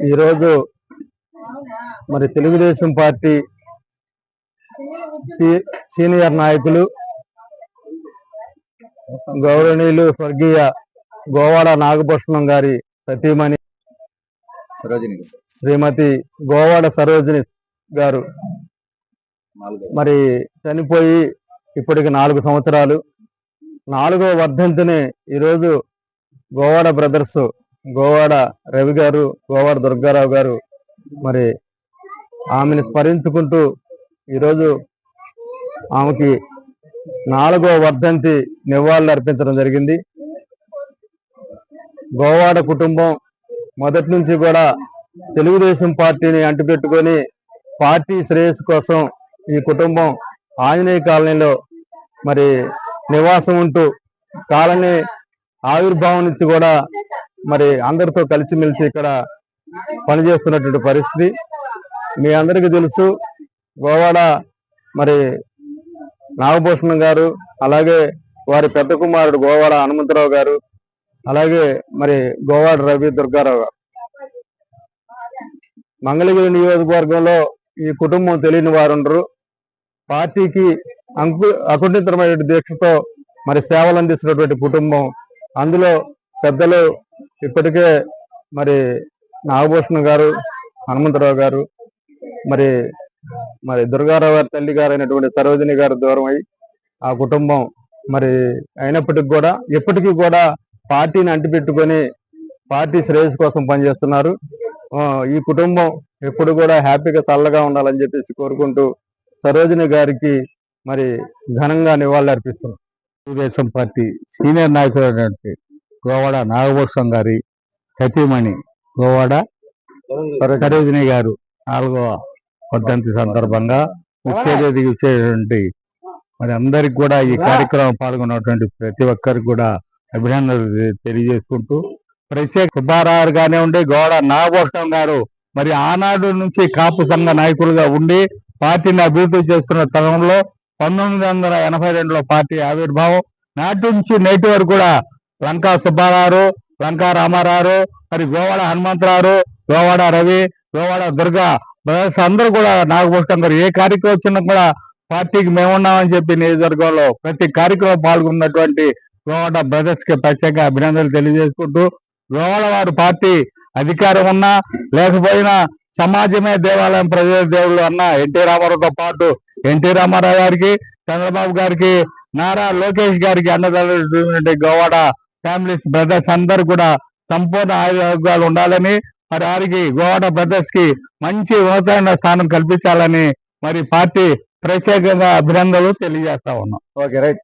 ఈరోజు మరి Telugu Desam party senior నాయకులు గౌరవనీయులు స్వర్గీయ గోవాడ నాగభూషణం గారి సతీమణి శ్రీమతి గోవాడ సరోజిని గారు మరి చనిపోయి ఇప్పటికి 4 సంవత్సరాలు. 4వ వర్ధంతిని ఈరోజు గోవాడ బ్రదర్స్, గోవాడ రవి గారు, గోవాడ దుర్గారావు గారు మరి ఆమెను స్మరించుకుంటూ ఈరోజు ఆమెకి 4వ వర్ధంతి నివాళులు అర్పించడం జరిగింది. గోవాడ కుటుంబం మొదటి నుంచి కూడా తెలుగుదేశం పార్టీని అంటిపెట్టుకొని పార్టీ శ్రేయస్సు కోసం ఈ కుటుంబం ఆంజనేయ కాలనీలో మరి నివాసం ఉంటూ కాలనీ ఆవిర్భావం నుంచి కూడా మరి అందరితో కలిసిమెలిసి ఇక్కడ పనిచేస్తున్నటువంటి పరిస్థితి మీ అందరికీ తెలుసు. గోవాడ మరి నాగభూషణం గారు, అలాగే వారి పెద్ద కుమారుడు గోవాడ హనుమంతరావు గారు, అలాగే మరి గోవాడ రవి దుర్గారావు గారు. మంగళగిరి నియోజకవర్గంలో ఈ కుటుంబం తెలియని వారు ఉండరు. పార్టీకి అకుంఠితమైన దీక్షతో మరి సేవలు అందిస్తున్నటువంటి కుటుంబం. అందులో పెద్దలు ఇప్పటికే మరి నాగభూషణం గారు, హనుమంతరావు గారు, మరి మరి దుర్గారావు గారి తల్లి గారు అయినటువంటి సరోజిని గారు దూరం అయి ఆ కుటుంబం మరి అయినప్పటికీ కూడా ఎప్పటికీ కూడా పార్టీని అంటిపెట్టుకొని పార్టీ శ్రేయస్సు కోసం పనిచేస్తున్నారు. ఈ కుటుంబం ఎప్పుడు కూడా హ్యాపీగా చల్లగా ఉండాలని చెప్పేసి కోరుకుంటూ సరోజిని గారికి మరి ఘనంగా నివాళులు అర్పిస్తున్నాం. తెలుగుదేశం పార్టీ సీనియర్ నాయకులైనటువంటి గోవాడ నాగభూషణం గారి సతీమణి గోవాడ సరోజిని గారు 4వ వర్ధంతి సందర్భంగా ముఖ్య అతిథికి ఇచ్చేటువంటి మరి అందరికి కూడా ఈ కార్యక్రమం పాల్గొన్నటువంటి ప్రతి ఒక్కరికి కూడా అభినందనలు తెలియజేసుకుంటూ ప్రత్యేక సుబ్బారావు గానే ఉండి గోవాడ నాగభూషణం గారు మరి ఆనాడు నుంచి కాపు సంఘ నాయకులుగా ఉండి పార్టీని అభివృద్ధి చేస్తున్న తరుణంలో 1982లో పార్టీ ఆవిర్భావం నాటి నుంచి నేటి వరకు కూడా లంకా సుబ్బారావు, లంకా రామారావు, మరి గోవాడ హనుమంతరావు, గోవాడ రవి, గోవాడ దుర్గా బ్రదర్స్ అందరూ కూడా నాగభూషణం గారు ఏ కార్యక్రమం వచ్చినా కూడా పార్టీకి మేమున్నామని చెప్పి నియోజకవర్గంలో ప్రతి కార్యక్రమం పాల్గొన్నటువంటి గోవాడ బ్రదర్స్ కి ప్రత్యేక అభినందనలు తెలియజేసుకుంటూ గోవాడ వారు పార్టీ అధికారం ఉన్నా లేకపోయినా సమాజమే దేవాలయం, ప్రజల దేవుళ్ళు అన్న ఎన్టీ రామారావుతో పాటు ఎన్టీ రామారావు గారికి, చంద్రబాబు గారికి, నారా లోకేష్ గారికి అన్నదాన్ని గోవాడ ఫ్యామిలీస్ బ్రదర్స్ అందరూ కూడా సంపూర్ణ ఆరోగ్యాలు ఉండాలని మరి వారికి గోవాడ బ్రదర్స్ కి మంచి ఉన్నతమైన స్థానం కల్పించాలని మరి పార్టీ ప్రత్యేకంగా అభినందనలు తెలియజేస్తా ఉన్నాం. Okay, right.